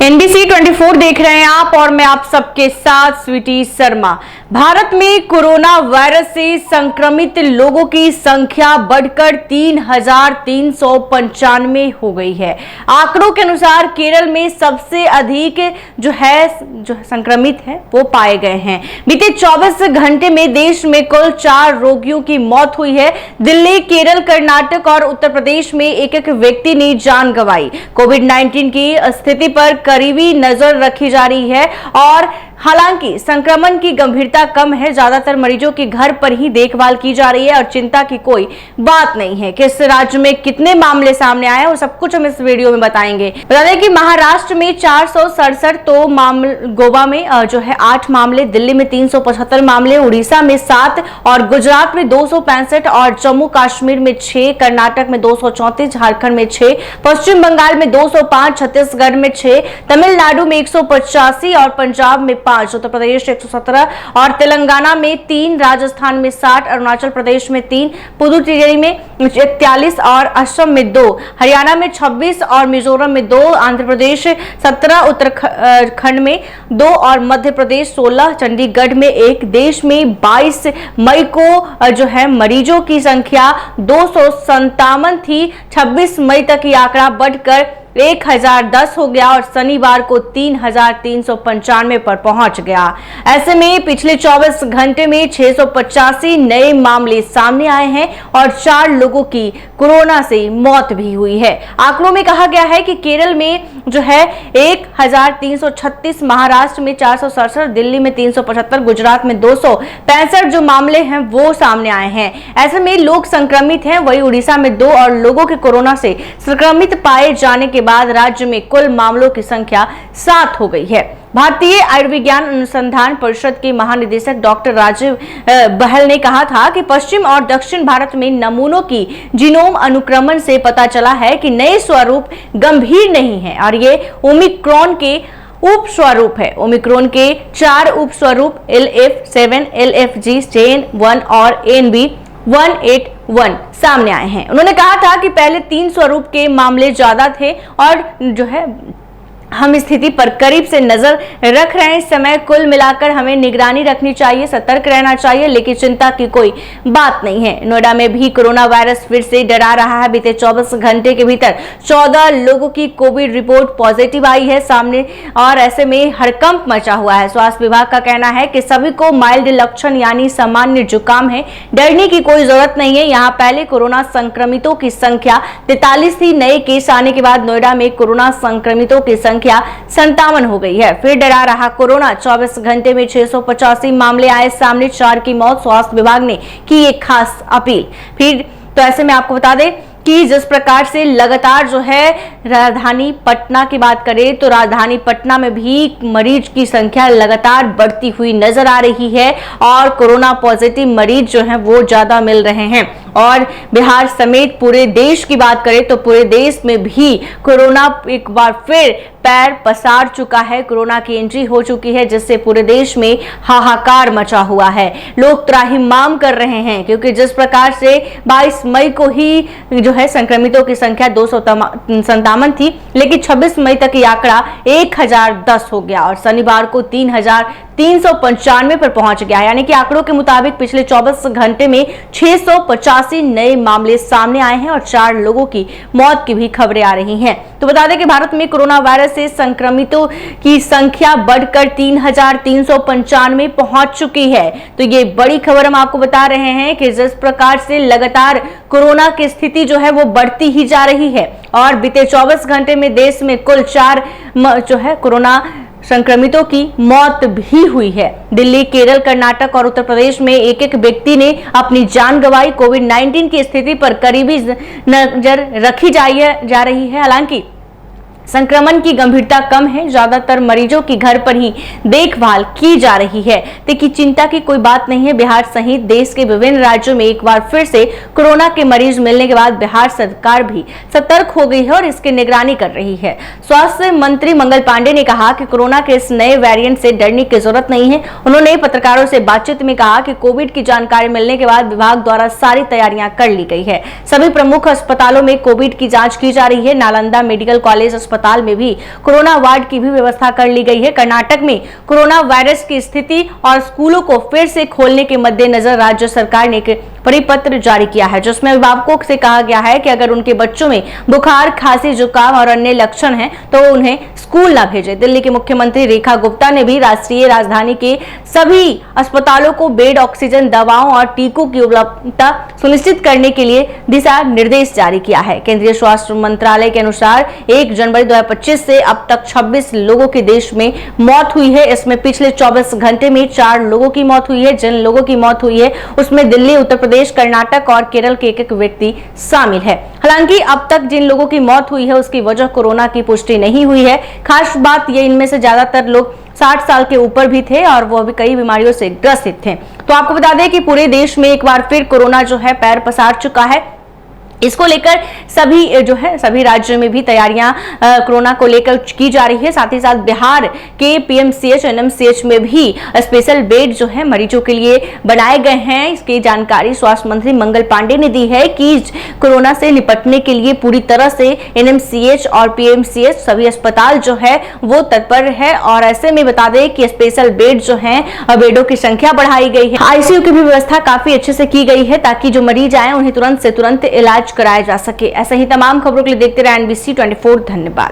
NBC 24 देख रहे हैं आप और मैं आप सबके साथ स्वीटी शर्मा। भारत में कोरोना वायरस से संक्रमित लोगों की संख्या बढ़कर 3,395 हो गई है। आंकड़ों के अनुसार केरल में सबसे अधिक जो संक्रमित है वो पाए गए हैं। बीते 24 घंटे में देश में कुल 4 रोगियों की मौत हुई है। दिल्ली, केरल, कर्नाटक और उत्तर प्रदेश में एक एक व्यक्ति ने जान गंवाई। कोविड-19 की स्थिति पर करीबी नजर रखी जा रही है और हालांकि संक्रमण की गंभीरता कम है। ज्यादातर मरीजों की घर पर ही देखभाल की जा रही है और चिंता की कोई बात नहीं है। किस राज्य में कितने मामले सामने आए और सब कुछ हम इस वीडियो में बताएंगे। बता दें कि महाराष्ट्र में 467 तो मामले, गोवा में 8 मामले, दिल्ली में 375 मामले, उड़ीसा में 7 और गुजरात में 265 और जम्मू कश्मीर में 6, कर्नाटक में 234, झारखंड में 6, पश्चिम बंगाल में 205, छत्तीसगढ़ में 6, तमिलनाडु में 185 और पंजाब में 5, उत्तर प्रदेश 117 और तेलंगाना में 3, राजस्थान में 60, अरुणाचल प्रदेश में 3, पुदुचेरी में 41 और असम में 2, हरियाणा में 26 और मिजोरम में 2, आंध्र प्रदेश 17, उत्तराखंड में 2 और मध्य प्रदेश 16, चंडीगढ़ में 1। देश में 22 मई को मरीजों की संख्या 257 थी। 26 मई तक ये आंकड़ा बढ़कर 1010 हो गया और शनिवार को 3,395 पर पहुंच गया। ऐसे में पिछले 24 घंटे में 685 नए मामले सामने आए हैं और 4 लोगों की कोरोना से मौत भी हुई है। आंकड़ों में कहा गया है कि केरल में 1,336, महाराष्ट्र में 467, दिल्ली में 375, गुजरात में 265 जो मामले हैं वो सामने आए हैं। ऐसे में लोग संक्रमित हैं। वही उड़ीसा में 2 और लोगों के कोरोना से संक्रमित पाए जाने के बाद राज्य में कुल मामलों की संख्या 7 हो गई है। भारतीय आयुर्विज्ञान अनुसंधान परिषद के महानिदेशक डॉक्टर राजीव बहल ने कहा था कि पश्चिम और दक्षिण भारत में नमूनों की जीनोम अनुक्रमण से पता चला है कि नए स्वरूप गंभीर नहीं है और ये ओमिक्रॉन के उप स्वरूप है। ओमिक्रॉन के 4 उप स्वरूप LF7, LFG, JN1 और NB181 सामने आए हैं। उन्होंने कहा था कि पहले 3 स्वरूप के मामले ज्यादा थे और हम स्थिति पर करीब से नजर रख रहे हैं। इस समय कुल मिलाकर हमें निगरानी रखनी चाहिए, सतर्क रहना चाहिए, लेकिन चिंता की कोई बात नहीं है। नोएडा में भी कोरोना वायरस फिर से डरा रहा है। बीते 24 घंटे के भीतर 14 लोगों की कोविड रिपोर्ट पॉजिटिव आई है सामने और ऐसे में हड़कंप मचा हुआ है। स्वास्थ्य विभाग का कहना है कि सभी को माइल्ड लक्षण यानी सामान्य जुकाम है, डरने की कोई जरूरत नहीं है। यहाँ पहले कोरोना संक्रमितों की संख्या 43 थी। नए केस आने के बाद नोएडा में कोरोना संक्रमितों की संख्या 57 हो गई है। फिर डरा रहा कोरोना। 24 घंटे में 685 मामले आए सामने, 4 की मौत। स्वास्थ्य विभाग ने की एक खास अपील। फिर तो ऐसे में आपको बता दें कि जिस प्रकार से लगातार राजधानी पटना की बात करें तो राजधानी पटना में भी मरीज की संख्या लगातार बढ़ती हुई नजर आ रही है और कोरोना पॉजिटिव मरीज वो ज्यादा मिल रहे हैं। और बिहार समेत पूरे देश की बात करें तो पूरे देश में भी कोरोना एक बार फिर पैर पसार चुका है। कोरोना की एंट्री हो चुकी है जिससे पूरे देश में हाहाकार मचा हुआ है। लोग त्राहिमाम कर रहे हैं क्योंकि जिस प्रकार से 22 मई को ही संक्रमितों की संख्या 257 थी, लेकिन 26 मई तक ये आंकड़ा 1010 हो गया और शनिवार को 3,395 पर पहुंच गया। यानी कि आंकड़ों के मुताबिक पिछले 24 घंटे में 685 नए मामले सामने आए हैं और 4 लोगों की मौत की भी खबरें आ रही हैं। तो बता दें कि भारत में कोरोना वायरस से संक्रमितों की संख्या बढ़कर 3,395 पहुंच चुकी है। तो ये बड़ी खबर हम आपको बता रहे हैं कि जिस प्रकार से लगातार कोरोना की स्थिति वो बढ़ती ही जा रही है और बीते 24 घंटे में देश में कुल 4 कोरोना संक्रमितों की मौत भी हुई है। दिल्ली, केरल, कर्नाटक और उत्तर प्रदेश में एक एक व्यक्ति ने अपनी जान गंवाई। कोविड-19 की स्थिति पर करीबी नजर रखी जा रही है। हालांकि संक्रमण की गंभीरता कम है। ज्यादातर मरीजों की घर पर ही देखभाल की जा रही है। देखिए, चिंता की कोई बात नहीं है। बिहार सहित देश के विभिन्न राज्यों में एक बार फिर से कोरोना के मरीज मिलने के बाद बिहार सरकार भी सतर्क हो गई है और इसकी निगरानी कर रही है। स्वास्थ्य मंत्री मंगल पांडे ने कहा कि कोरोना के इस नए वेरिएंट से डरने की जरूरत नहीं है। उन्होंने पत्रकारों से बातचीत में कहा कि कोविड की जानकारी मिलने के बाद विभाग द्वारा सारी तैयारियां कर ली गई है। सभी प्रमुख अस्पतालों में कोविड की जांच की जा रही है। नालंदा मेडिकल कॉलेज अस्पताल में भी कोरोना वार्ड की भी व्यवस्था कर ली गई है। कर्नाटक में कोरोना वायरस की स्थिति और स्कूलों को फिर से खोलने के मद्देनजर राज्य सरकार ने एक परिपत्र जारी किया है, जिसमें अभिभावकों से कहा गया है कि अगर उनके बच्चों में बुखार, खांसी, जुकाम और अन्य लक्षण हैं तो उन्हें स्कूल न भेजें। दिल्ली के मुख्यमंत्री रेखा गुप्ता ने भी राष्ट्रीय राजधानी के सभी अस्पतालों को बेड, ऑक्सीजन, दवाओं और टीकों की उपलब्धता सुनिश्चित करने के लिए दिशा निर्देश जारी किया है। केंद्रीय स्वास्थ्य मंत्रालय के अनुसार 1 जनवरी 2025 से अब तक 26 लोगों की देश में मौत हुई है। इसमें पिछले 24 घंटे में 4 लोगों की मौत हुई है। जिन लोगों की मौत हुई है उसमें दिल्ली, उत्तर प्रदेश, कर्नाटक और केरल के एक व्यक्ति शामिल है। हालांकि अब तक जिन लोगों की मौत हुई है उसकी वजह कोरोना की पुष्टि नहीं हुई है। खास बात ये, इनमें से ज्यादातर लोग 60 साल के ऊपर भी थे और वो भी कई बीमारियों से ग्रसित थे। तो आपको बता दें कि पूरे देश में एक बार फिर कोरोना जो है पैर पसार चुका है। इसको लेकर सभी राज्यों में भी तैयारियां कोरोना को लेकर की जा रही है। साथ ही साथ बिहार के पीएमसीएच, एनएमसीएच में भी स्पेशल बेड जो है मरीजों के लिए बनाए गए हैं। इसकी जानकारी स्वास्थ्य मंत्री मंगल पांडे ने दी है कि कोरोना से निपटने के लिए पूरी तरह से एनएमसीएच और पीएमसीएच सभी अस्पताल जो है वो तत्पर है। और ऐसे में बता दें कि स्पेशल बेड जो है बेडों की संख्या बढ़ाई गई है। आईसीयू की भी व्यवस्था काफी अच्छे से की गई है ताकि जो मरीज आए उन्हें तुरंत से तुरंत इलाज कराया जा सके। ऐसे ही तमाम खबरों के लिए देखते रहे NBC 24। धन्यवाद।